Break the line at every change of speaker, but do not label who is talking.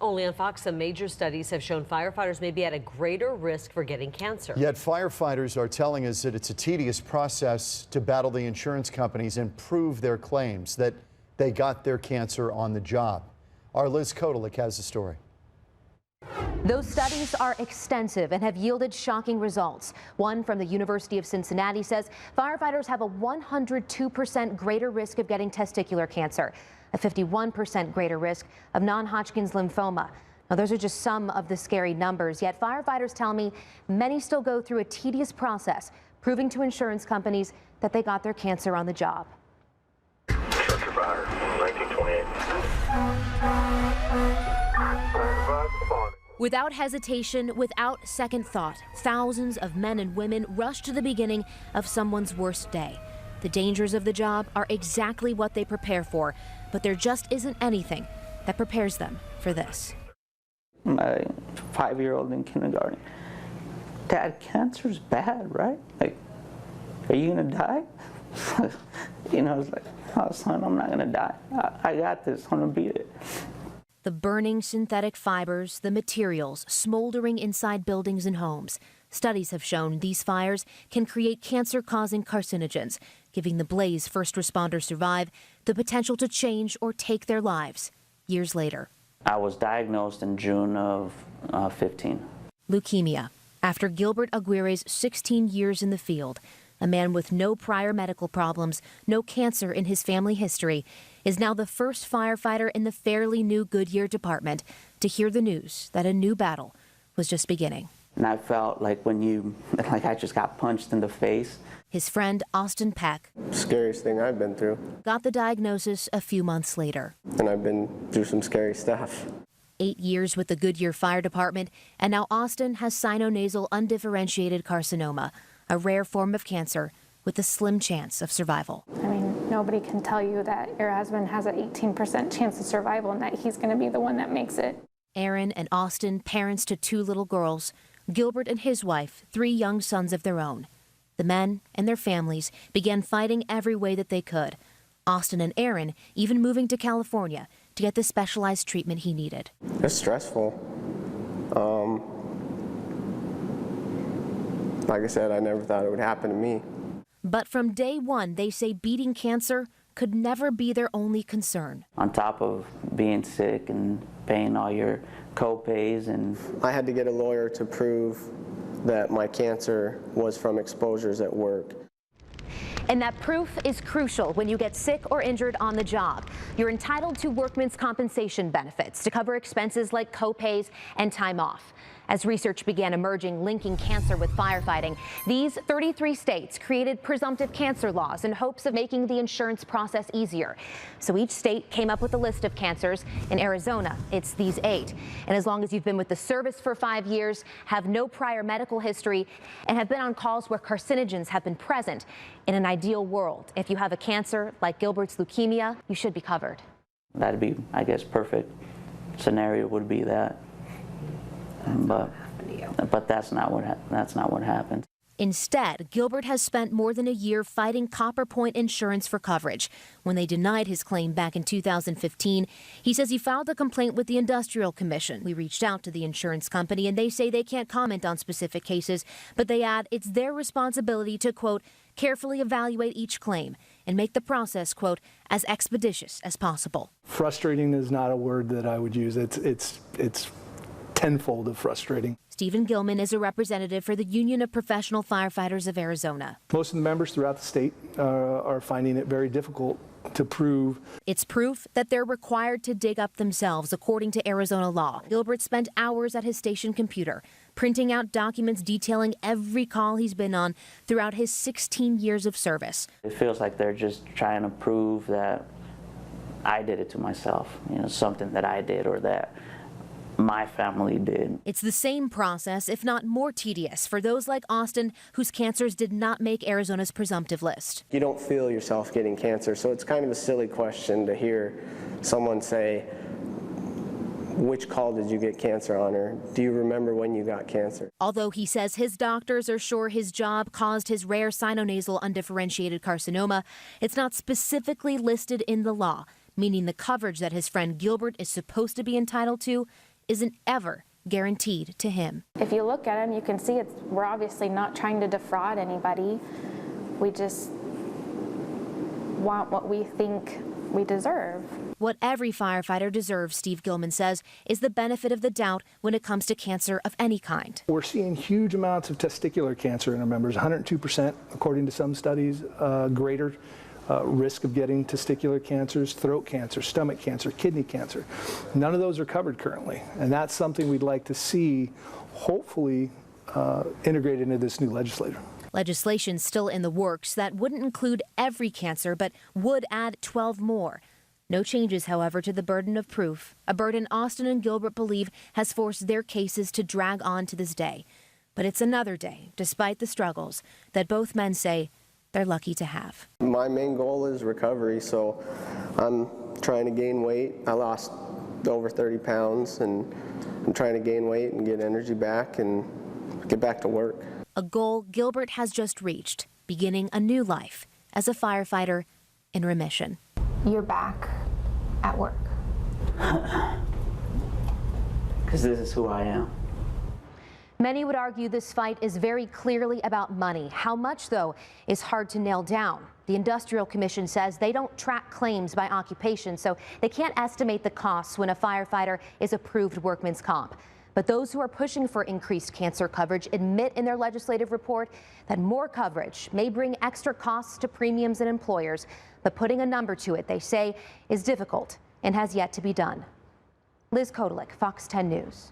Only on Fox, some major studies have shown firefighters may be at a greater risk for getting cancer.
Yet firefighters are telling us that it's a tedious process to battle the insurance companies and prove their claims that they got their cancer on the job. Our Liz Kotalik has the story.
Those studies are extensive and have yielded shocking results. One from the University of Cincinnati says firefighters have a 102% greater risk of getting testicular cancer, a 51% greater risk of non-Hodgkin's lymphoma. Now, those are just some of the scary numbers, yet firefighters tell me many still go through a tedious process, proving to insurance companies that they got their cancer on the job.
Structure fire, 1928.
Without hesitation, without second thought, thousands of men and women rush to the beginning of someone's worst day. The dangers of the job are exactly what they prepare for, but there just isn't anything that prepares them for this.
My 5-year-old in kindergarten, Dad, cancer's bad, right? Like, are you gonna die? You know, it's like, oh son, I'm not gonna die. I got this, I'm gonna beat it.
The burning synthetic fibers, the materials smoldering inside buildings and homes. Studies have shown these fires can create cancer-causing carcinogens, giving the blaze first responders survive the potential to change or take their lives years later.
I was diagnosed in June of 15.
Leukemia, after Gilbert Aguirre's 16 years in the field. A man with no prior medical problems, no cancer in his family history, is now the first firefighter in the fairly new Goodyear Department to hear the news that a new battle was just beginning.
And I felt like like I just got punched in the face.
His friend Austin Peck,
Scariest thing I've been through.
Got the diagnosis a few months later.
And I've been through some scary stuff.
8 years with the Goodyear Fire Department, and now Austin has sinonasal undifferentiated carcinoma, a rare form of cancer with a slim chance of survival.
I mean, nobody can tell you that your husband has an 18% chance of survival and that he's going to be the one that makes it.
Aaron and Austin, parents to 2 little girls. Gilbert and his wife, 3 young sons of their own. The men and their families began fighting every way that they could. Austin and Aaron even moving to California to get the specialized treatment he needed.
It's stressful. Like I said, I never thought it would happen to me.
But from day one, they say beating cancer could never be their only concern.
On top of being sick and paying all your co-pays, and
I had to get a lawyer to prove that my cancer was from exposures at work.
And that proof is crucial when you get sick or injured on the job. You're entitled to workman's compensation benefits to cover expenses like co-pays and time off. As research began emerging linking cancer with firefighting, these 33 states created presumptive cancer laws in hopes of making the insurance process easier. So each state came up with a list of cancers. In Arizona, it's these 8. And as long as you've been with the service for 5 years, have no prior medical history, and have been on calls where carcinogens have been present, in an ideal world, if you have a cancer like Gilbert's leukemia, you should be covered.
that'd be, I guess, perfect scenario would be that. But that's not what happened.
Instead, Gilbert has spent more than a year fighting Copper Point Insurance for coverage. When they denied his claim back in 2015, he says he filed a complaint with the Industrial Commission. We reached out to the insurance company, and they say they can't comment on specific cases, but they add it's their responsibility to, quote, carefully evaluate each claim and make the process, quote, as expeditious as possible.
Frustrating is not a word that I would use. It's tenfold of frustrating.
Stephen Gilman is a representative for the Union of Professional Firefighters of Arizona.
Most of the members throughout the state are finding it very difficult to prove.
It's proof that they're required to dig up themselves, according to Arizona law. Gilbert spent hours at his station computer, printing out documents detailing every call he's been on throughout his 16 years of service.
It feels like they're just trying to prove that I did it to myself, something that I did or that my family did.
It's the same process, if not more tedious, for those like Austin whose cancers did not make Arizona's presumptive list.
You don't feel yourself getting cancer, so it's kind of a silly question to hear someone say, which call did you get cancer on, or do you remember when you got cancer?
Although he says his doctors are sure his job caused his rare sinonasal undifferentiated carcinoma, it's not specifically listed in the law, meaning the coverage that his friend Gilbert is supposed to be entitled to isn't ever guaranteed to him.
If you look at him, you can see we're obviously not trying to defraud anybody. We just want what we think we deserve.
What every firefighter deserves, Steve Gilman says, is the benefit of the doubt when it comes to cancer of any kind.
We're seeing huge amounts of testicular cancer in our members, 102% according to some studies, greater risk of getting testicular cancers, throat cancer, stomach cancer, kidney cancer. None of those are covered currently, and that's something we'd like to see hopefully integrated into this new legislation.
Legislation still in the works that wouldn't include every cancer, but would add 12 more. No changes, however, to the burden of proof, a burden Austin and Gilbert believe has forced their cases to drag on to this day. But it's another day, despite the struggles, that both men say they're lucky to have.
My main goal is recovery, so I'm trying to gain weight. I lost over 30 pounds, and I'm trying to gain weight and get energy back and get back to work.
A goal Gilbert has just reached, beginning a new life as a firefighter in remission.
You're back at work.
Because this is who I am.
Many would argue this fight is very clearly about money. How much, though, is hard to nail down. The Industrial Commission says they don't track claims by occupation, so they can't estimate the costs when a firefighter is approved workman's comp. But those who are pushing for increased cancer coverage admit in their legislative report that more coverage may bring extra costs to premiums and employers. But putting a number to it, they say, is difficult and has yet to be done. Liz Kotalik, Fox 10 News.